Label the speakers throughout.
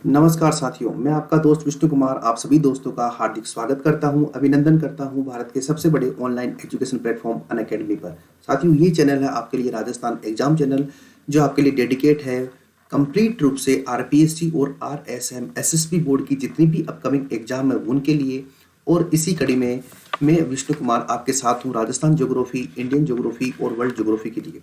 Speaker 1: नमस्कार साथियों, मैं आपका दोस्त विष्णु कुमार आप सभी दोस्तों का हार्दिक स्वागत करता हूं, अभिनंदन करता हूं भारत के सबसे बड़े ऑनलाइन एजुकेशन प्लेटफॉर्म अनअकैडमी पर। साथियों, ये चैनल है आपके लिए राजस्थान एग्जाम चैनल, जो आपके लिए डेडिकेट है कंप्लीट रूप से आरपीएससी और आरएसएम एसएसबी बोर्ड की जितनी भी अपकमिंग एग्जाम है उनके लिए। और इसी कड़ी में मैं विष्णु कुमार आपके साथ हूँ राजस्थान ज्योग्राफी, इंडियन ज्योग्राफी और वर्ल्ड ज्योग्राफी के लिए।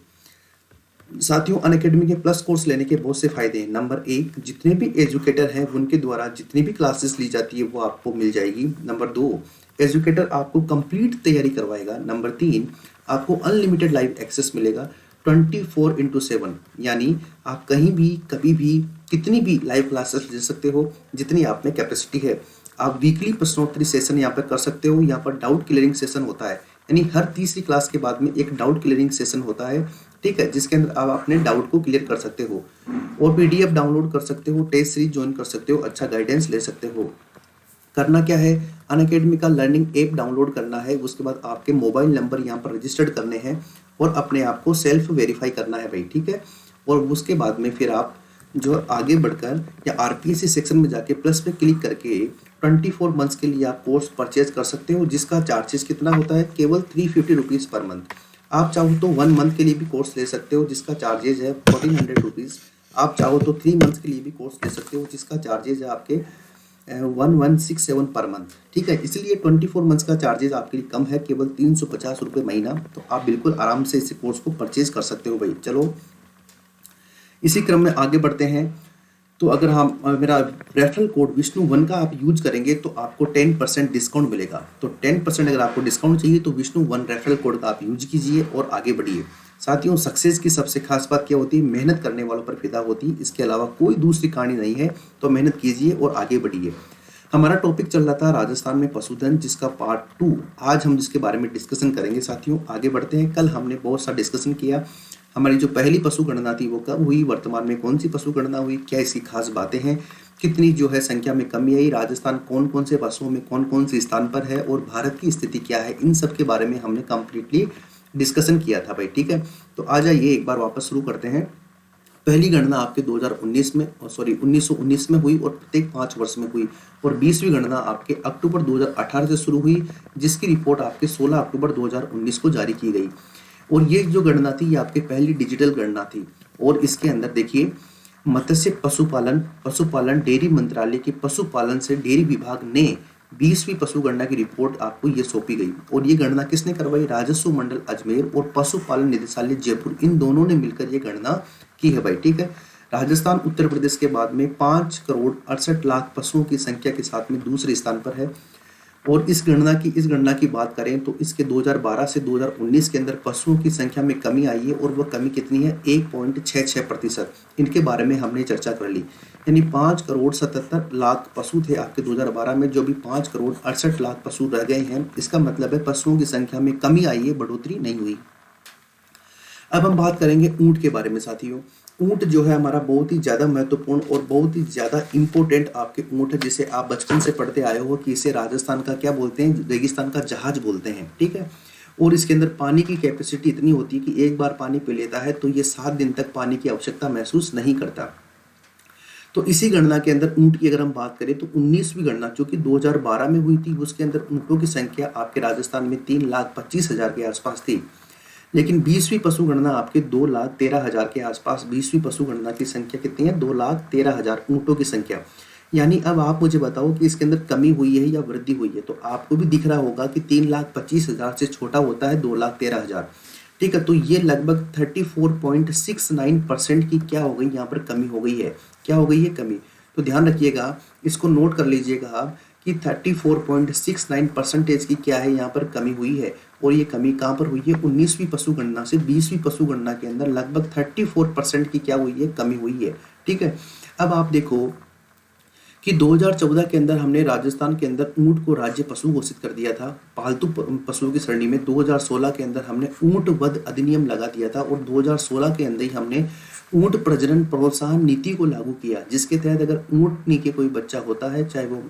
Speaker 1: साथियों, अनअकैडमी के प्लस कोर्स लेने के बहुत से फायदे हैं। नंबर एक, जितने भी एजुकेटर हैं उनके द्वारा जितनी भी क्लासेस ली जाती है वो आपको मिल जाएगी। नंबर दो, एजुकेटर आपको कंप्लीट तैयारी करवाएगा। नंबर तीन, आपको अनलिमिटेड लाइव एक्सेस मिलेगा 24/7, यानी आप कहीं भी कभी भी कितनी भी लाइव क्लासेस ले सकते हो जितनी आप में कैपेसिटी है। आप वीकली प्रश्नोत्तरी सेशन यहाँ पर कर सकते हो। यहाँ पर डाउट क्लियरिंग सेशन होता है, यानी हर तीसरी क्लास के बाद में एक डाउट क्लियरिंग सेशन होता है, ठीक है, जिसके अंदर आप अपने डाउट को क्लियर कर सकते हो और पीडीएफ डाउनलोड कर सकते हो, टेस्ट सीरीज ज्वाइन कर सकते हो, अच्छा गाइडेंस ले सकते हो। करना क्या है, अनअकैडमी का लर्निंग ऐप डाउनलोड करना है, उसके बाद आपके मोबाइल नंबर यहाँ पर रजिस्टर्ड करने हैं और अपने आप को सेल्फ वेरीफाई करना है भाई, ठीक है। और उसके बाद में फिर आप जो आगे बढ़कर या आरपीएससी सेक्शन में जाके प्लस पे क्लिक करके 24 मंथ्स के लिए आप कोर्स परचेज कर सकते हो, जिसका चार्जेस कितना होता है, केवल 350 रुपीज़ पर मंथ। आप चाहो तो 1 मंथ के लिए भी कोर्स ले सकते हो जिसका चार्जेज है 1400 रुपीज़। आप चाहो तो 3 मंथ्स के लिए भी कोर्स ले सकते हो जिसका चार्जेज है आपके 1167 पर मंथ, ठीक है। इसलिए 24 मंथ्स का चार्जेस आपके लिए कम है, केवल 350 रुपये महीना। तो आप बिल्कुल आराम से इस कोर्स को परचेज कर सकते हो भाई। चलो, इसी क्रम में आगे बढ़ते हैं। तो अगर हम मेरा रेफरल कोड विष्णु 1 का आप यूज करेंगे तो आपको 10% डिस्काउंट मिलेगा। तो 10% अगर आपको डिस्काउंट चाहिए तो विष्णु 1 रेफरल कोड का आप यूज कीजिए और आगे बढ़िए। साथियों, सक्सेस की सबसे खास बात क्या होती है, मेहनत करने वालों पर फिदा होती है, इसके अलावा कोई दूसरी कहानी नहीं है। तो मेहनत कीजिए और आगे बढ़िए। हमारा टॉपिक चल रहा था राजस्थान में पशुधन, जिसका पार्ट 2 आज हम जिसके बारे में डिस्कशन करेंगे। साथियों, आगे बढ़ते हैं। कल हमने बहुत सा डिस्कशन किया। हमारी जो पहली पशु गणना थी वो कब हुई, वर्तमान में कौन सी पशु गणना हुई, क्या इसकी खास बातें हैं, कितनी जो है संख्या में कमी आई, राजस्थान कौन कौन से पशुओं में कौन कौन से स्थान पर है और भारत की स्थिति क्या है, इन सब के बारे में हमने कंप्लीटली डिस्कशन किया था भाई, ठीक है। तो आ जाइए एक बार वापस शुरू करते हैं। पहली गणना आपके 2019 में 1919 में हुई और प्रत्येक 5 वर्ष में हुई। और 20वीं गणना आपके अक्टूबर 2018 से शुरू हुई, जिसकी रिपोर्ट आपके 16 अक्टूबर 2019 को जारी की गई। और ये जो गणना थी ये आपकी पहली डिजिटल गणना थी। और इसके अंदर देखिए, मत्स्य पशुपालन डेयरी मंत्रालय के पशुपालन से डेयरी विभाग ने 20वीं पशु गणना की रिपोर्ट आपको ये सौंपी गई। और ये गणना किसने करवाई, राजस्व मंडल अजमेर और पशुपालन निदेशालय जयपुर, इन दोनों ने मिलकर ये गणना की है भाई, ठीक है। राजस्थान उत्तर प्रदेश के बाद में 5,68,00,000 पशुओं की संख्या के साथ में दूसरे स्थान पर है। और इस गणना की बात करें तो इसके 2012 से 2019 के अंदर पशुओं की संख्या में कमी आई है और वह कमी कितनी है, 1.66%। इनके बारे में हमने चर्चा कर ली। यानी 5,77,00,000 पशु थे आपके 2012 में, जो भी 5,68,00,000 पशु रह गए हैं। इसका मतलब है पशुओं की संख्या में कमी आई है, बढ़ोतरी नहीं हुई। अब हम बात करेंगे ऊंट के बारे में। साथियों, ऊंट जो है हमारा बहुत ही ज़्यादा महत्वपूर्ण और बहुत ही ज़्यादा इम्पोर्टेंट आपके ऊंट है, जिसे आप बचपन से पढ़ते आए हो कि इसे राजस्थान का क्या बोलते हैं, रेगिस्तान का जहाज बोलते हैं, ठीक है। और इसके अंदर पानी की कैपेसिटी इतनी होती है कि एक बार पानी पी लेता है तो ये 7 दिन तक पानी की आवश्यकता महसूस नहीं करता। तो इसी गणना के अंदर ऊंट की अगर हम बात करें तो 19वीं गणना जो कि 2012 में हुई थी, उसके अंदर ऊंटों की संख्या आपके राजस्थान में 3,25,000 के आसपास थी। लेकिन 20वीं पशु गणना आपके 2,13,000 के आसपास, 20वीं पशु गणना की संख्या कितनी है, 2,13,000 ऊँटों की संख्या। यानी अब आप मुझे बताओ कि इसके अंदर कमी हुई है या वृद्धि हुई है। तो आपको भी दिख रहा होगा कि 3,25,000 से छोटा होता है 2,13,000, ठीक है। तो ये लगभग 34.69% की क्या हो गई, यहाँ पर कमी हो गई है। क्या हो गई है, कमी। तो ध्यान रखिएगा, इसको नोट कर लीजिएगा आप कि 34.69% की क्या है, यहाँ पर कमी हुई है। और ये कमी कहाँ पर हुई है, 19वीं पशु गणना से 20वीं पशु गणना के अंदर लगभग 34% की क्या हुई है, कमी हुई है, ठीक है। अब आप देखो कि 2014 के अंदर हमने राजस्थान के अंदर ऊंट को राज्य पशु घोषित कर दिया था पालतू पशुओं की श्रेणी में। 2016 के अंदर हमने ऊंट वध अधिनियम लगा दिया था और 2016 के अंदर ही हमने ऊंट प्रजनन प्रोत्साहन नीति को लागू किया, जिसके तहत अगर ऊंटनी के कोई बच्चा होता है, चाहे वो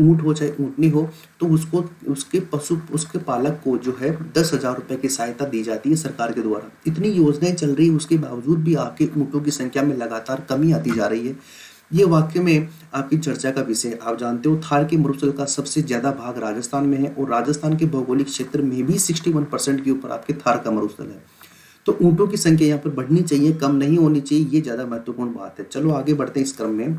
Speaker 1: ऊंट हो चाहे ऊंटनी हो, तो उसको उसके पालक को जो है 10,000 रुपए की सहायता दी जाती है सरकार के द्वारा। इतनी योजनाएं चल रही है, उसके बावजूद भी आपके ऊंटों की संख्या में लगातार कमी आती जा रही है। ये वाकई में आपकी चर्चा का विषय है। आप जानते हो थार के मरुस्थल का सबसे ज्यादा भाग राजस्थान में है और राजस्थान के भौगोलिक क्षेत्र में भी 61% के ऊपर आपके थार का मरुस्थल है। तो ऊंटों की संख्या यहाँ पर बढ़नी चाहिए, कम नहीं होनी चाहिए, ये ज्यादा महत्वपूर्ण बात है। चलो आगे बढ़ते हैं इस क्रम में।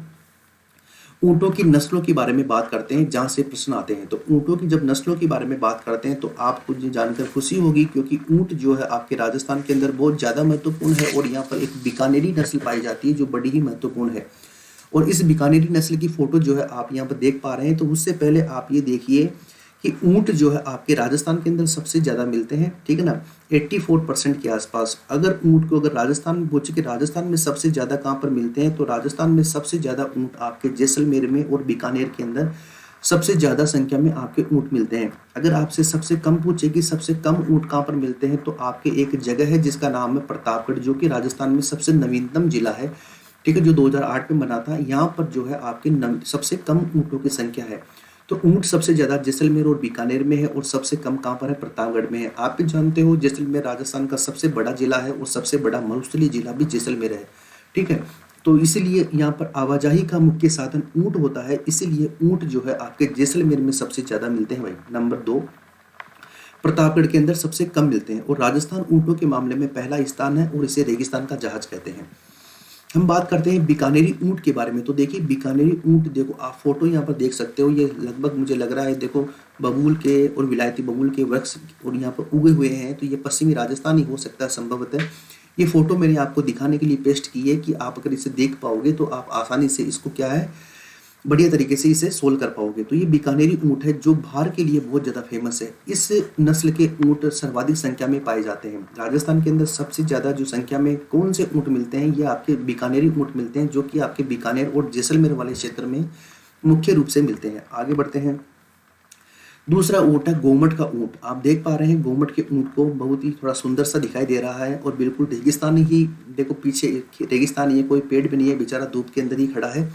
Speaker 1: ऊंटों की नस्लों के बारे में बात करते हैं जहां से प्रश्न आते हैं। तो ऊंटों की जब नस्लों के बारे में बात करते हैं तो आपको ये जानकर खुशी होगी, क्योंकि ऊंट जो है आपके राजस्थान के अंदर बहुत ज्यादा महत्वपूर्ण है और यहाँ पर एक बीकानेरी नस्ल पाई जाती है जो बड़ी ही महत्वपूर्ण है। और इस बीकानेरी नस्ल की फोटो जो है आप यहाँ पर देख पा रहे हैं। तो उससे पहले आप ये देखिए कि ऊंट जो है आपके राजस्थान के अंदर सबसे ज्यादा मिलते हैं, ठीक है ना, 84% के आसपास। अगर ऊंट को अगर राजस्थान में पूछे कि राजस्थान में सबसे ज्यादा कहाँ पर मिलते हैं, तो राजस्थान में सबसे ज्यादा ऊंट आपके जैसलमेर में और बीकानेर के अंदर सबसे ज्यादा संख्या में आपके ऊंट मिलते हैं। अगर आपसे सबसे कम पूछे कि सबसे कम ऊंट कहाँ पर मिलते हैं, तो आपके एक जगह है जिसका नाम है प्रतापगढ़, जो कि राजस्थान में सबसे नवीनतम जिला है, ठीक है, जो 2008 में बना था। यहाँ पर जो है आपके सबसे कम ऊंटों की संख्या है। तो ऊंट सबसे ज्यादा जैसलमेर और बीकानेर में है और सबसे कम कहाँ पर है, प्रतापगढ़ में है। आप भी जानते हो जैसलमेर राजस्थान का सबसे बड़ा जिला है और सबसे बड़ा मरुस्थलीय जिला भी जैसलमेर है, ठीक है। तो इसीलिए यहाँ पर आवाजाही का मुख्य साधन ऊंट होता है, इसीलिए ऊंट जो है आपके जैसलमेर में सबसे ज्यादा मिलते हैं भाई। नंबर 2, प्रतापगढ़ के अंदर सबसे कम मिलते हैं और राजस्थान ऊंटों के मामले में पहला स्थान है और इसे रेगिस्तान का जहाज कहते हैं। हम बात करते हैं बीकानेरी ऊंट के बारे में। तो देखिए बीकानेरी ऊंट, देखो आप फोटो यहाँ पर देख सकते हो, ये लगभग मुझे लग रहा है, देखो बबूल के और विलायती बबूल के वृक्ष और यहाँ पर उगे हुए हैं। तो ये पश्चिमी राजस्थान ही हो सकता है संभवतः। ये फोटो मैंने आपको दिखाने के लिए पेस्ट की है कि आप अगर इसे देख पाओगे तो आप आसानी से इसको क्या है, बढ़िया तरीके से इसे सोल्व कर पाओगे। तो ये बीकानेरी ऊंट है जो भार के लिए बहुत ज्यादा फेमस है। इस नस्ल के ऊंट सर्वाधिक संख्या में पाए जाते हैं। राजस्थान के अंदर सबसे ज्यादा जो संख्या में कौन से ऊंट मिलते हैं, ये आपके बीकानेरी ऊंट मिलते हैं, जो कि आपके बीकानेर और जैसलमेर वाले क्षेत्र में मुख्य रूप से मिलते हैं। आगे बढ़ते हैं। दूसरा ऊंट है गोमट का ऊंट। आप देख पा रहे हैं गोमट के ऊंट को, बहुत ही थोड़ा सुंदर सा दिखाई दे रहा है और बिल्कुल रेगिस्तानी ही, देखो पीछे रेगिस्तान, ये कोई पेड़ भी नहीं है, बेचारा धूप के अंदर ही खड़ा है।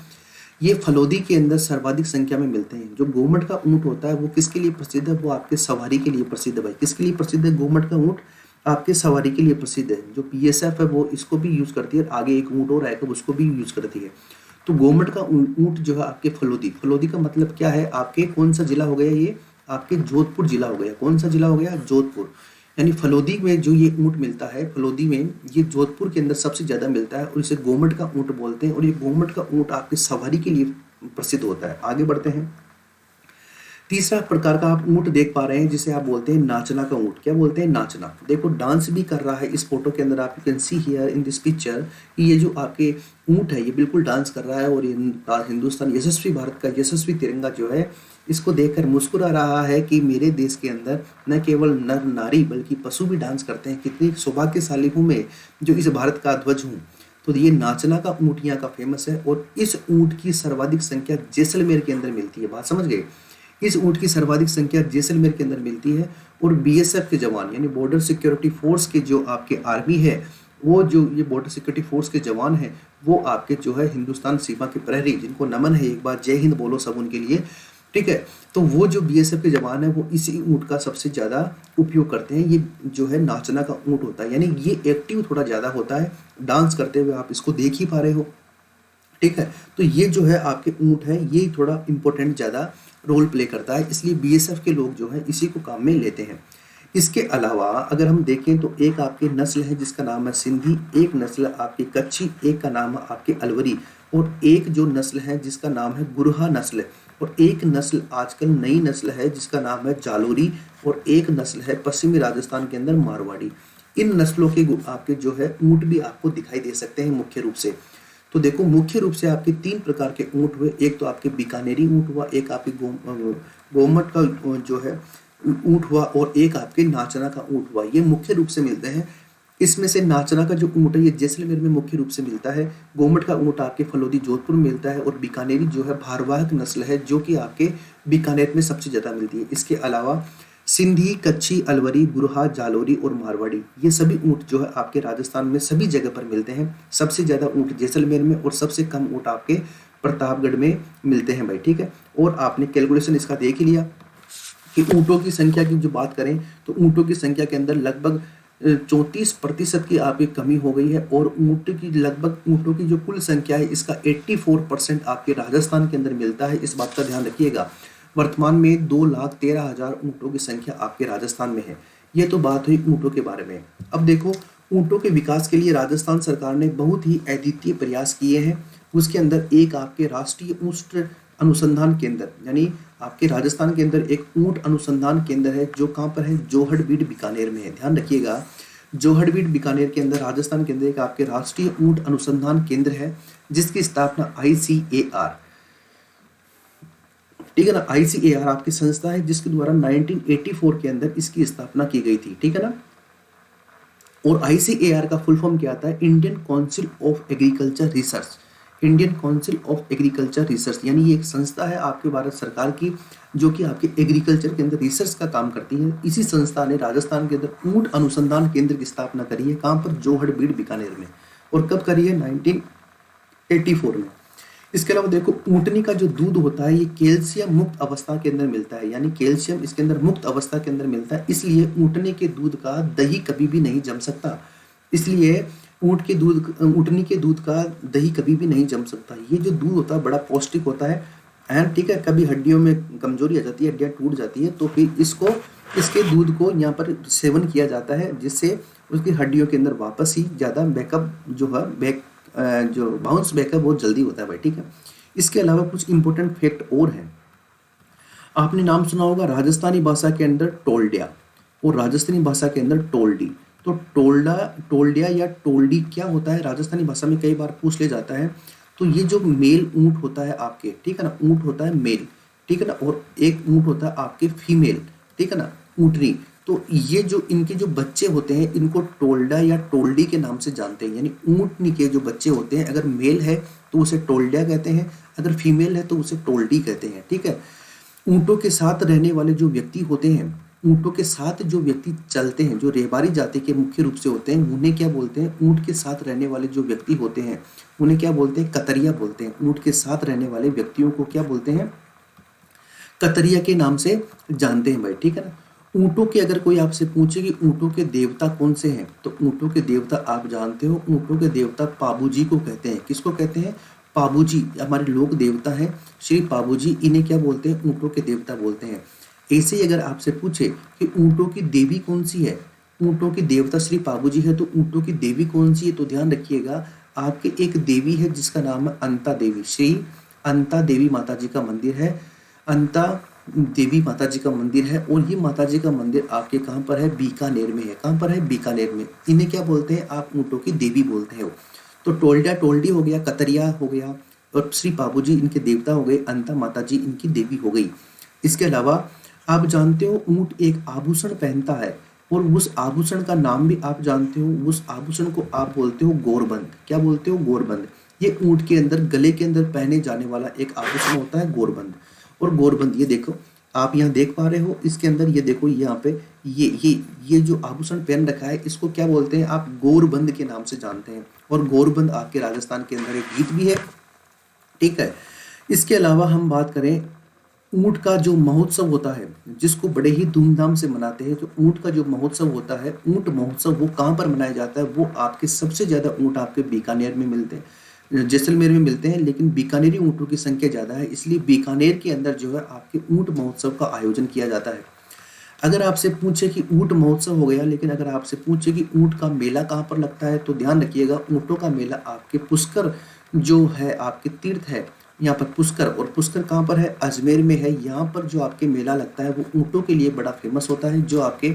Speaker 1: ये फलोदी के अंदर सर्वाधिक संख्या में मिलते हैं। जो गोमट का ऊंट होता है वो किसके लिए प्रसिद्ध है, वो आपके सवारी के लिए प्रसिद्ध है भाई। किसके लिए प्रसिद्ध है गोमट का ऊंट, आपके सवारी के लिए प्रसिद्ध है। जो पीएसएफ है वो इसको भी यूज करती है, आगे एक ऊंट और आएगा उसको भी यूज करती है। तो गोमट का ऊंट जो है आपके फलोदी, फलोदी का मतलब क्या है, आपके कौन सा जिला हो गया, ये आपके जोधपुर जिला हो गया। कौन सा जिला हो गया, जोधपुर। यानी फलोदी में जो ये ऊंट मिलता है, फलोदी में ये जोधपुर के अंदर सबसे ज्यादा मिलता है और इसे गोमट का ऊंट बोलते हैं। और ये गोमट का ऊंट आपके सवारी के लिए प्रसिद्ध होता है। आगे बढ़ते हैं। तीसरा प्रकार का आप ऊंट देख पा रहे हैं जिसे आप बोलते हैं नाचना का ऊंट। क्या बोलते हैं, नाचना। देखो डांस भी कर रहा है इस फोटो के अंदर। आप can see here in this picture कि ये जो आपके ऊंट है ये बिल्कुल डांस कर रहा है और ये हिंदुस्तान यशस्वी भारत का यशस्वी तिरंगा जो है इसको देखकर मुस्कुरा रहा है कि मेरे देश के अंदर न केवल नर नारी बल्कि पशु भी डांस करते हैं। कितनी सौभाग्यशाली हूं मैं जो इस भारत का ध्वज हूँ। तो ये नाचना का ऊंट यहाँ का फेमस है और इस ऊंट की सर्वाधिक संख्या जैसलमेर के अंदर मिलती है। बात समझ गए, इस ऊंट की सर्वाधिक संख्या जैसलमेर के अंदर मिलती है। और बीएसएफ के जवान यानी बॉर्डर सिक्योरिटी फोर्स के जो आपके आर्मी है, वो जो ये बॉर्डर सिक्योरिटी फोर्स के जवान हैं, वो आपके जो है हिंदुस्तान सीमा के प्रहरी, जिनको नमन है, एक बार जय हिंद बोलो सब उनके लिए, ठीक है। तो वो जो बीएसएफ के जवान है वो इसी ऊंट का सबसे ज्यादा उपयोग करते हैं। ये जो है नाचना का ऊंट होता है, यानी ये एक्टिव थोड़ा ज्यादा होता है, डांस करते हुए आप इसको देख ही पा रहे हो, ठीक है। तो ये जो है आपके ऊंट है, ये थोड़ा इंपॉर्टेंट ज्यादा रोल प्ले करता है, इसलिए बीएसएफ के लोग जो है इसी को काम में लेते हैं। इसके अलावा अगर हम देखें तो एक आपकी नस्ल है जिसका नाम है सिंधी, एक नस्ल आपकी कच्छी, एक का नाम है आपकी अलवरी और एक जो नस्ल है जिसका नाम है गुरहा नस्ल और एक नस्ल आजकल नई नस्ल है जिसका नाम है जालोरी और एक नस्ल है पश्चिमी राजस्थान के अंदर मारवाड़ी। इन नस्लों के आपके जो है ऊंट भी आपको दिखाई दे सकते हैं मुख्य रूप से। तो देखो मुख्य रूप से आपके 3 प्रकार के ऊंट हुए, एक तो आपके बीकानेरी ऊंट हुआ, एक आपके गोमट का जो है ऊंट हुआ और एक आपके नाचना का ऊंट हुआ। ये मुख्य रूप से मिलते हैं। इसमें से नाचना का जो ऊंट है ये जैसलमेर में मुख्य रूप से मिलता है, गोमट का ऊंट आपके फलोदी जोधपुर में मिलता है और बीकानेरी जो है भारवाहक नस्ल है जो कि आपके बीकानेर में सबसे ज्यादा मिलती है। इसके अलावा सिंधी, कच्छी, अलवरी, गुरहा, जालोरी और मारवाड़ी, ये सभी ऊंट जो है आपके राजस्थान में सभी जगह पर मिलते हैं। सबसे ज्यादा ऊंट जैसलमेर में और सबसे कम ऊंट आपके प्रतापगढ़ में मिलते हैं भाई, ठीक है। और आपने कैलकुलेशन इसका देख ही लिया कि ऊंटों की संख्या की जो बात करें तो ऊंटों की संख्या के अंदर लगभग 34% की आपकी कमी हो गई है और ऊँट की लगभग ऊँटों की जो कुल संख्या है इसका 84% आपके राजस्थान के अंदर मिलता है। इस बात का ध्यान रखिएगा। वर्तमान में 2,13,000 ऊँटों की संख्या आपके राजस्थान में है। ये तो बात हुई ऊँटों के बारे में। अब देखो, ऊँटों के विकास के लिए राजस्थान सरकार ने बहुत ही अद्वितीय प्रयास किए हैं। उसके अंदर एक आपके राष्ट्रीय ऊँट अनुसंधान केंद्र, यानी आपके राजस्थान के अंदर एक ऊँट अनुसंधान केंद्र है जो कहाँ पर है, जोहड़बीड़ बीकानेर में है। ध्यान रखिएगा, जोहड़बीड़ बीकानेर के अंदर राजस्थान के अंदर एक आपके राष्ट्रीय ऊँट अनुसंधान केंद्र है जिसकी स्थापना ICAR, ठीक है ना, ICAR आपकी संस्था है जिसके द्वारा 1984 के अंदर इसकी स्थापना की गई थी, ठीक है ना। और ICAR का फुल फॉर्म क्या आता है, Indian council of agriculture research. Indian council of agriculture research यानी ये एक संस्था है आपके भारत सरकार की जो कि आपके एग्रीकल्चर के अंदर रिसर्च का काम करती है। इसी संस्था ने राजस्थान के अंदर ऊँट अनुसंधान केंद्र की स्थापना करी है। कहाँ पर, जोहड़बीड़ बीकानेर में। और कब करी है, 1984 में। इसके अलावा देखो, ऊँटनी का जो दूध होता है ये कैल्शियम मुक्त अवस्था के अंदर मिलता है, यानी कैल्शियम इसके अंदर मुक्त अवस्था के अंदर मिलता है, इसलिए ऊँटनी के दूध का दही कभी भी नहीं जम सकता। इसलिए ऊँटनी के दूध का दही कभी भी नहीं जम सकता। ये जो दूध होता है बड़ा पौष्टिक होता है एंड, ठीक है, कभी हड्डियों में कमजोरी आ जाती है, हड्डियाँ टूट जाती है, तो फिर इसके दूध को यहाँ पर सेवन किया जाता है जिससे उसकी हड्डियों के अंदर वापस ही ज़्यादा बैकअप जो है जो बाउंस बैक है बहुत जल्दी होता है भाई, ठीक है। इसके अलावा कुछ इंपॉर्टेंट फैक्ट और हैं। आपने नाम सुना होगा राजस्थानी भाषा के अंदर टोल्डिया और राजस्थानी भाषा के अंदर टोल्डी। तो टोल्डिया या टोल्डी क्या होता है, राजस्थानी भाषा में कई बार पूछ ले जाता है। तो ये जो मेल ऊँट होता है आपके, ठीक है ना, ऊँट होता है मेल, ठीक है ना, और एक ऊँट होता है आपके फीमेल, ठीक है ना, ऊँटनी। तो ये जो इनके जो बच्चे होते हैं इनको टोल्डा या टोल्डी के नाम से जानते हैं, यानी ऊँटनी के जो बच्चे होते हैं अगर मेल है तो उसे टोल्डिया कहते हैं, अगर फीमेल है तो उसे टोल्डी कहते हैं, ठीक है। ऊँटों के साथ रहने वाले जो व्यक्ति होते हैं, ऊँटों के साथ जो व्यक्ति चलते हैं, जो रेबारी जाति के मुख्य रूप से होते हैं, उन्हें क्या बोलते हैं, ऊँट के साथ रहने वाले जो व्यक्ति होते हैं उन्हें क्या बोलते हैं, कतरिया बोलते हैं। ऊँट के साथ रहने वाले व्यक्तियों को क्या बोलते हैं, कतरिया के नाम से जानते हैं भाई, ठीक है ना। ऊँटों के अगर कोई आपसे पूछे कि ऊँटों के देवता कौन से हैं, तो ऊँटों के देवता आप जानते हो, ऊँटों के देवता पाबूजी को कहते हैं। किसको कहते हैं, पाबूजी, हमारे लोक देवता हैं श्री पाबूजी, इन्हें क्या बोलते हैं, ऊँटों के देवता बोलते हैं। ऐसे ही अगर आपसे पूछे कि ऊँटों की देवी कौन सी है, ऊँटों की देवता श्री पाबूजी है, तो ऊँटों की देवी कौन सी है, तो ध्यान रखिएगा आपके एक देवी है जिसका नाम है अंता देवी। श्री अंता देवी माता जी का मंदिर है, अंता देवी माता जी का मंदिर है, और ये माता जी का मंदिर आपके कहाँ पर है, बीकानेर में है। कहाँ पर है, बीकानेर में। इन्हें क्या बोलते हैं, आप ऊँटों की देवी बोलते हो। तो टोल्डा टोल्डी हो गया, कतरिया हो गया, और श्री बाबूजी इनके देवता हो गए, अंता माता जी इनकी देवी हो गई। इसके अलावा आप जानते हो ऊँट एक आभूषण पहनता है, और उस आभूषण का नाम भी आप जानते हो, उस आभूषण को आप बोलते हो गोरबंद। क्या बोलते हो, गोरबंद। ये ऊँट के अंदर गले के अंदर पहने जाने वाला एक आभूषण होता है गोरबंद। और गोरबंद ये देखो, आप यहाँ देख पा रहे हो, इसके अंदर ये देखो, यहाँ पे ये जो आभूषण पहन रखा है इसको क्या बोलते हैं, आप गोरबंद के नाम से जानते हैं। और गोरबंद आपके राजस्थान के अंदर एक गीत भी है, ठीक है। इसके अलावा हम बात करें ऊँट का जो महोत्सव होता है जिसको बड़े ही धूमधाम से मनाते हैं, तो ऊँट का जो महोत्सव होता है, ऊँट महोत्सव, वो कहाँ पर मनाया जाता है, वो आपके सबसे ज़्यादा ऊँट आपके बीकानेर में मिलते हैं, जैसलमेर में मिलते हैं, लेकिन बीकानेरी ऊँटों की संख्या ज़्यादा है, इसलिए बीकानेर के अंदर जो है आपके ऊँट महोत्सव का आयोजन किया जाता है। अगर आपसे पूछे कि ऊँट महोत्सव हो गया, लेकिन अगर आपसे पूछे कि ऊँट का मेला कहाँ पर लगता है, तो ध्यान रखिएगा ऊँटों का मेला आपके पुष्कर जो है, आपके तीर्थ है यहाँ पर पुष्कर, और पुष्कर कहाँ पर है, अजमेर में है। यहाँ पर जो आपके मेला लगता है वो ऊँटों के लिए बड़ा फेमस होता है, जो आपके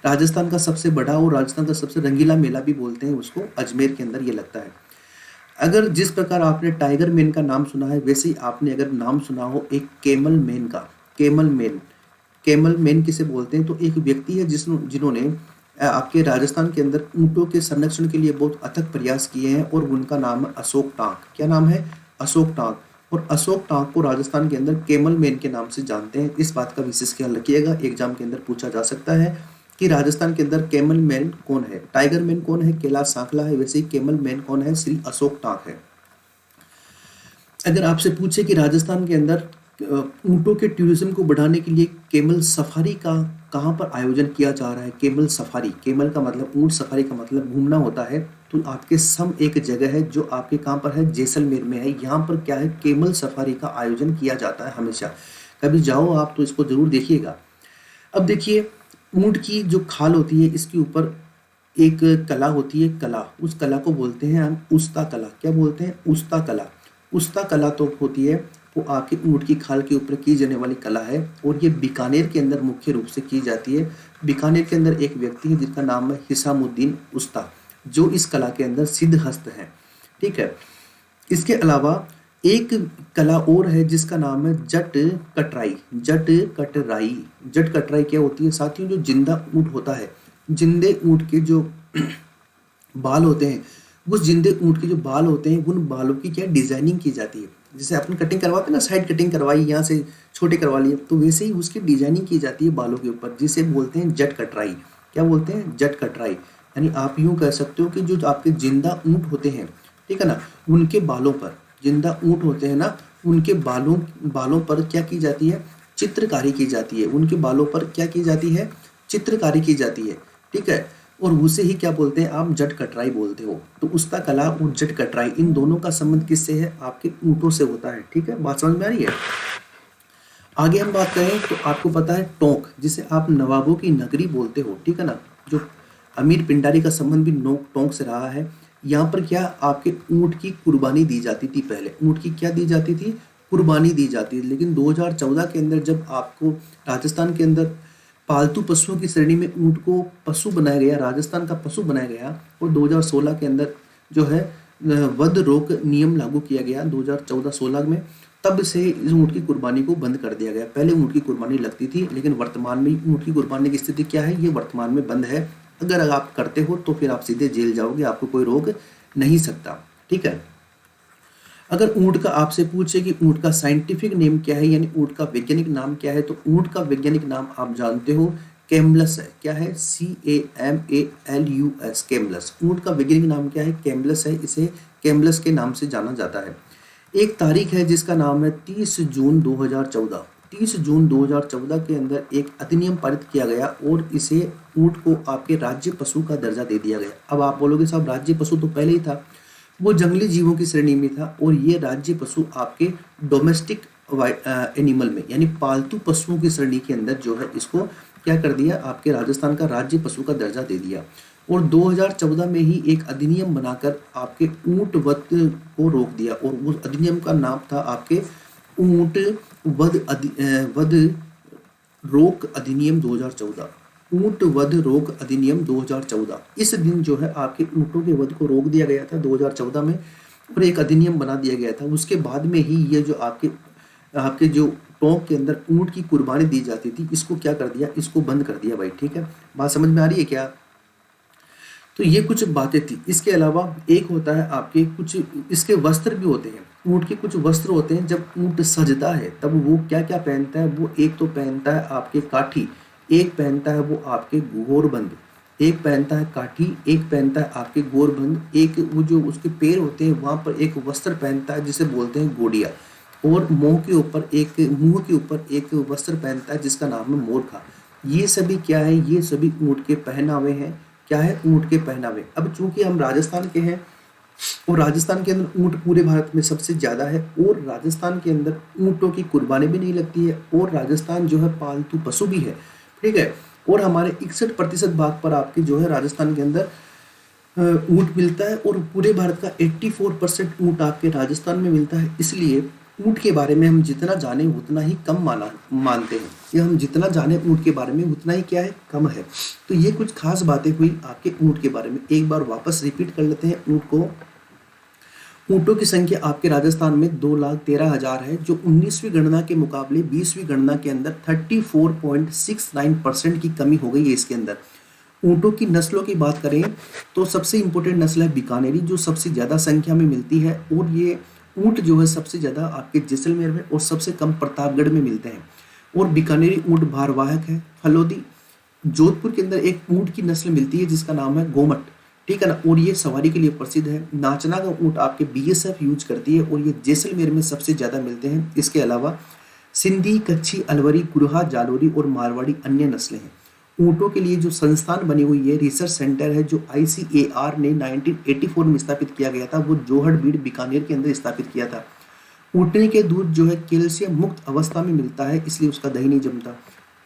Speaker 1: राजस्थान का सबसे बड़ा और राजस्थान का सबसे रंगीला मेला भी बोलते हैं उसको, अजमेर के अंदर ये लगता है। अगर जिस प्रकार आपने टाइगर मैन का नाम सुना है, वैसे ही आपने अगर नाम सुना हो एक कैमल मैन का, कैमल मैन किसे बोलते हैं, तो एक व्यक्ति है जिन्होंने आपके राजस्थान के अंदर ऊँटों के संरक्षण के लिए बहुत अथक प्रयास किए हैं, और उनका नाम है अशोक टांक। क्या नाम है, अशोक टांक। और अशोक टांक को राजस्थान के अंदर कैमल मैन के नाम से जानते हैं। इस बात का विशेष ख्याल रखिएगा, एग्जाम के अंदर पूछा जा सकता है कि राजस्थान के अंदर कैमल मैन कौन है। टाइगर मैन कौन है, कैलाश सांखला है, वैसे ही कैमल मैन कौन है, श्री अशोक टांक है। अगर आपसे पूछे कि राजस्थान के अंदर ऊँटों के टूरिज्म को बढ़ाने के लिए कैमल सफारी का कहाँ पर आयोजन किया जा रहा है? कैमल सफारी, कैमल का मतलब ऊँट, सफारी का मतलब घूमना होता है। तो आपके सम एक जगह है जो आपके कहाँ पर है, जैसलमेर में है। यहाँ पर क्या है, कैमल सफारी का आयोजन किया जाता है हमेशा। कभी जाओ आप तो इसको जरूर देखिएगा। अब देखिए, ऊँट की जो खाल होती है इसके ऊपर एक कला होती है, कला, उस कला को बोलते हैं हम उस्ता कला। क्या बोलते हैं? उस्ता कला। उस्ता कला तो होती है वो आपके ऊँट की खाल के ऊपर की जाने वाली कला है, और ये बीकानेर के अंदर मुख्य रूप से की जाती है। बीकानेर के अंदर एक व्यक्ति है जिसका नाम है हिसामुद्दीन उस्ता, जो इस कला के अंदर सिद्धहस्त है। ठीक है। इसके अलावा एक कला और है जिसका नाम है जट कटराई। जट कटराई, जट कटराई क्या होती है साथियों? जो जिंदा ऊँट होता है, जिंदे ऊँट के जो बाल होते हैं, उस जिंदे ऊँट के जो बाल होते हैं उन बालों की क्या डिजाइनिंग की जाती है। जैसे अपन कटिंग करवाते हैं ना, साइड कटिंग करवाई, यहाँ से छोटे करवा लिए, तो वैसे ही उसकी डिजाइनिंग की जाती है बालों के ऊपर, जिसे बोलते हैं जट कटराई। क्या बोलते हैं? जट कटराई। यानी आप यूं कह सकते हो कि जो आपके जिंदा ऊँट होते हैं, ठीक है ना, उनके बालों पर, जिंदा ऊँट होते हैं ना, उनके बालों बालों पर क्या की जाती है? चित्रकारी की जाती है। उनके बालों पर क्या की जाती है? चित्रकारी की जाती है। ठीक है। और उसे ही क्या बोलते हैं आप? जट कटराई बोलते हो। तो उसका कला और जट कटराई, इन दोनों का संबंध किससे है? आपके ऊँटों से होता है। ठीक है, बात समझ में आ रही है? आगे हम बात करें तो आपको पता है टोंक, जिसे आप नवाबों की नगरी बोलते हो, ठीक है ना, जो अमीर पिंडारी का संबंध भी नोक टोंक से रहा है। यहाँ पर क्या आपके ऊँट की कुर्बानी दी जाती थी। पहले ऊँट की क्या दी जाती थी? कुर्बानी दी जाती थी। लेकिन 2014 के अंदर जब आपको राजस्थान के अंदर पालतू पशुओं की श्रेणी में ऊँट को पशु बनाया गया, राजस्थान का पशु बनाया गया, और 2016 के अंदर जो है वध रोक नियम लागू किया गया 2014-16 में, तब से इस ऊँट की कुर्बानी को बंद कर दिया गया। पहले ऊँट की कुर्बानी लगती थी, लेकिन वर्तमान में ऊँट की कुर्बानी की स्थिति क्या है? ये वर्तमान में बंद है। अगर आप करते हो तो फिर आप सीधे जेल जाओगे, आपको कोई रोक नहीं सकता। ठीक है। अगर ऊँट का आपसे पूछे कि ऊँट का साइंटिफिक नेम क्या है, यानी ऊँट का वैज्ञानिक नाम क्या है, तो ऊँट का वैज्ञानिक नाम आप जानते हो, कैमलस है। क्या है? CAMALUS, Camelus. ऊँट का वैज्ञानिक नाम क्या है? कैमलस है। इसे कैमलस के नाम से जाना जाता है। एक तारीख है जिसका नाम है 30 जून 2014। 30 जून 2014 के अंदर एक अधिनियम पारित किया गया और इसे ऊँट को आपके राज्य पशु का दर्जा दे दिया गया। अब आप बोलोगे साहब राज्य पशु तो पहले ही था, वो जंगली जीवों की श्रेणी में था, और ये राज्य पशु आपके डोमेस्टिक एनिमल में, यानी पालतू पशुओं की श्रेणी के अंदर जो है इसको क्या कर दिया? आपके राजस्थान का राज्य पशु का दर्जा दे दिया। और 2014 में ही एक अधिनियम बनाकर आपके ऊँट वध को रोक दिया, और उस अधिनियम का नाम था आपके ऊँट वध रोक अधिनियम 2014। ऊँट वध रोक अधिनियम 2014। इस दिन जो है आपके ऊँटों के वध को रोक दिया गया था 2014 में, और एक अधिनियम बना दिया गया था। उसके बाद में ही ये जो आपके जो टोंक के अंदर ऊँट की कुर्बानी दी जाती थी, इसको क्या कर दिया? इसको बंद कर दिया भाई। ठीक है, बात समझ में आ रही है क्या? तो ये कुछ बातें थी। इसके अलावा एक होता है आपके कुछ इसके वस्त्र भी होते हैं। ऊँट के कुछ वस्त्र होते हैं। जब ऊँट सजता है तब वो क्या क्या पहनता है? वो एक तो पहनता है आपके काठी, एक पहनता है वो आपके गोरबंद, एक पहनता है काठी, एक पहनता है आपके गोरबंद, एक वो जो उसके पैर होते हैं वहाँ पर एक वस्त्र पहनता है जिसे बोलते हैं गोडिया, और मुंह के ऊपर एक वस्त्र पहनता है जिसका नाम है मोरखा। ये सभी क्या है? ये सभी ऊँट के पहनावे हैं। क्या है? ऊँट के पहनावे। अब चूंकि हम राजस्थान के हैं, और राजस्थान के अंदर ऊँट पूरे भारत में सबसे ज़्यादा है, और राजस्थान के अंदर ऊँटों की कुर्बानी भी नहीं लगती है, और राजस्थान जो है पालतू पशु भी है। ठीक है। और हमारे 61% भाग पर आपके जो है राजस्थान के अंदर ऊँट मिलता है, और पूरे भारत का 84% ऊँट आपके राजस्थान में मिलता है। इसलिए ऊँट के बारे में हम जितना जाने उतना ही कम मानते हैं, या हम जितना जाने ऊँट के बारे में उतना ही क्या है? कम है। तो ये कुछ खास बातें हुई आपके ऊँट के बारे में। एक बार वापस रिपीट कर लेते हैं ऊँट को। ऊँटों की संख्या आपके राजस्थान में 2,13,000 है, जो 19वीं गणना के मुकाबले 20वीं गणना के अंदर 34.69% की कमी हो गई है इसके अंदर। ऊँटों की नस्लों की बात करें तो सबसे इम्पोर्टेंट नस्ल है बीकानेरी, जो सबसे ज़्यादा संख्या में मिलती है, और ये ऊँट जो है सबसे ज़्यादा आपके जैसलमेर में और सबसे कम प्रतापगढ़ में मिलते हैं। और बीकानेरी ऊँट भारवाहक है। फलोदी जोधपुर के अंदर एक ऊँट की नस्ल मिलती है जिसका नाम है गोमट। ठीक है ना, और ये सवारी के लिए प्रसिद्ध है। नाचना का ऊँट आपके BSF यूज करती है, और ये जैसलमेर में सबसे ज़्यादा मिलते हैं। इसके अलावा सिंधी, कच्छी, अलवरी, गुरहा, जालोरी और मारवाड़ी अन्य नस्लें हैं। ऊँटों के लिए जो संस्थान बनी हुई है, रिसर्च सेंटर है, जो ICAR ने 1984 में स्थापित किया गया था, वो जोहड़बीड़ बीकानेर के अंदर स्थापित किया था। ऊँटनी के दूध जो है कैल्शियम मुक्त अवस्था में मिलता है, इसलिए उसका दही नहीं जमता।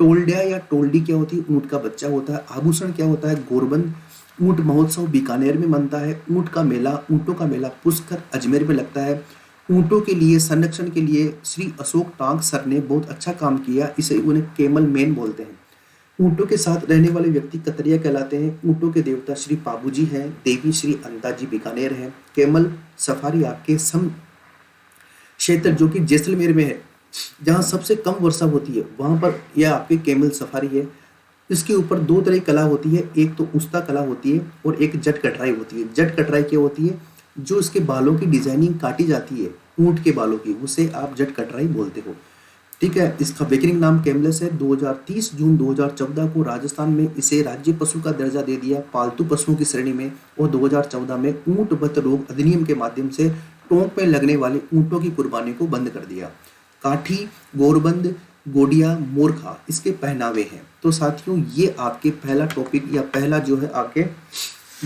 Speaker 1: टोल्डिया या टोल्डी क्या होती है? ऊँट का बच्चा होता है। आभूषण क्या होता है? गोरबंद। ऊँट महोत्सव बीकानेर में मनता है। ऊँटों का मेला पुष्कर अजमेर में लगता है। ऊँटों के लिए संरक्षण के लिए श्री अशोक टांग सर ने बहुत अच्छा काम किया, इसे उन्हें केमल मैन बोलते हैं। ऊँटों के साथ रहने वाले व्यक्ति कतरिया कहलाते हैं। ऊँटों के देवता श्री पाबूजी हैं। देवी श्री अंताजी बीकानेर है। केमल सफारी आपके सम क्षेत्र जो कि जैसलमेर में है, जहाँ सबसे कम वर्षा होती है, वहाँ पर यह आपके केमल सफारी है। इसके ऊपर दो तरह की कला होती है, एक तो उस्ता कला होती है और एक जट कटराई होती है। जट कटराई क्या होती है? जो इसके बालों की डिजाइनिंग काटी जाती है ऊँट के बालों की, उसे आप जट कटराई बोलते हो। ठीक है, इसका वैज्ञानिक नाम कैमलस है। 2030 जून 2014 को राजस्थान में इसे राज्य पशु का दर्जा दे दिया पालतू पशुओं की श्रेणी में, और 2014 में ऊँट बत रोग अधिनियम के माध्यम से टोंक में लगने वाले ऊँटों की कुर्बानी को बंद कर दिया। काठी, गोरबंद, गोडिया, मोरखा इसके पहनावे हैं। तो साथियों, ये आपके पहला टॉपिक या पहला जो है आपके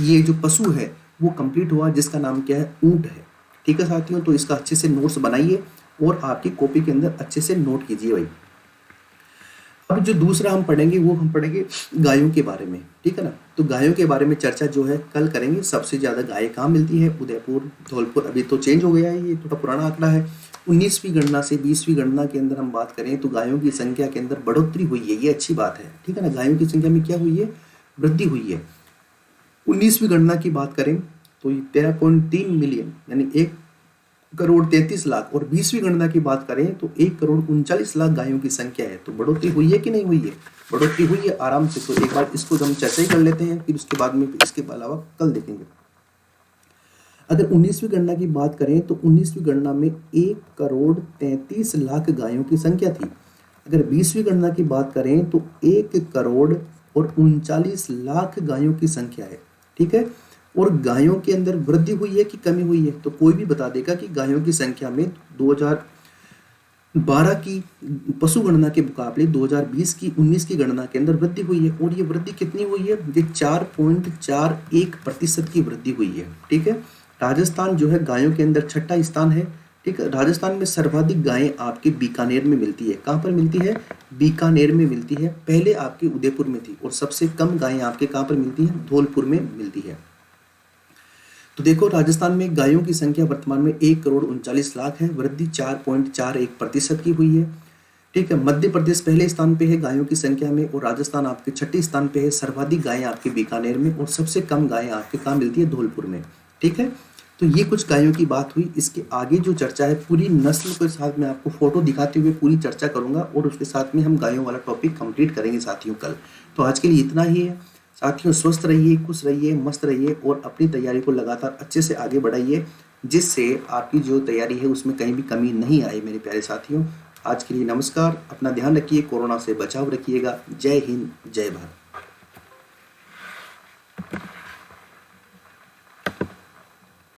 Speaker 1: ये जो पशु है वो कंप्लीट हुआ, जिसका नाम क्या है? ऊँट है। ठीक है साथियों, तो इसका अच्छे से नोट्स बनाइए और आपकी कॉपी के अंदर अच्छे से नोट कीजिए भाई। अब जो दूसरा हम पढ़ेंगे वो हम पढ़ेंगे गायों के बारे में। ठीक है ना, तो गायों के बारे में चर्चा जो है कल करेंगे। सबसे ज़्यादा गायें कहाँ मिलती है? उदयपुर, धौलपुर। अभी तो चेंज हो गया है, ये थोड़ा पुराना आंकड़ा है। 19वीं गणना से 20वीं गणना के अंदर हम बात करें तो गायों की संख्या के अंदर बढ़ोतरी हुई है, ये अच्छी बात है। ठीक है ना, गायों की संख्या में क्या हुई है? वृद्धि हुई है। 19वीं गणना की बात करें तो 13.3 मिलियन यानी 1,33,00,000, और 20वीं गणना की बात करें तो 1,39,00,000 गायों की संख्या है। तो बढ़ोतरी हुई है कि नहीं हुई है? बढ़ोतरी हुई है आराम से। तो एक बार इसको हम चर्चा ही कर लेते हैं, फिर उसके बाद में इसके अलावा कल देखेंगे। अगर 19वीं गणना की बात करें तो 19वीं गणना में 1,33,00,000 गायों की संख्या थी। अगर 20वीं गणना की बात करें तो 1,39,00,000 गायों की संख्या है। ठीक है, और गायों के अंदर वृद्धि हुई है कि कमी हुई है? तो कोई भी बता देगा कि गायों की संख्या में 2012 की पशु गणना के मुकाबले 2020 की 19 की गणना के अंदर वृद्धि हुई है। और ये वृद्धि कितनी हुई है? ये 4.41% की वृद्धि हुई है। ठीक है, राजस्थान जो है गायों के अंदर छठा स्थान है। ठीक है, राजस्थान में सर्वाधिक गायें आपके बीकानेर में मिलती है। कहाँ पर मिलती है? बीकानेर में मिलती है। पहले आपके उदयपुर में थी। और सबसे कम गायें आपके कहाँ पर मिलती है? धौलपुर में मिलती है। तो देखो, राजस्थान में गायों की संख्या वर्तमान में 1,39,00,000 है। वृद्धि 4.41% की हुई है। ठीक है, मध्य प्रदेश पहले स्थान पे है गायों की संख्या में, और राजस्थान आपके छठे स्थान पे है। सर्वाधिक गायें आपके बीकानेर में, और सबसे कम गायें आपके कहाँ मिलती है? धौलपुर में। ठीक है, तो ये कुछ गायों की बात हुई। इसके आगे जो चर्चा है पूरी नस्ल के साथ मैं आपको फोटो दिखाते हुए पूरी चर्चा करूंगा, और उसके साथ में हम गायों वाला टॉपिक कंप्लीट करेंगे साथियों कल। तो आज के लिए इतना ही है साथियों। स्वस्थ रहिए, खुश रहिए, मस्त रहिए, और अपनी तैयारी को लगातार अच्छे से आगे बढ़ाइए, जिससे आपकी जो तैयारी है उसमें कहीं भी कमी नहीं आए मेरे प्यारे साथियों। आज के लिए नमस्कार। अपना ध्यान रखिए, कोरोना से बचाव रखिएगा। जय हिंद, जय भारत।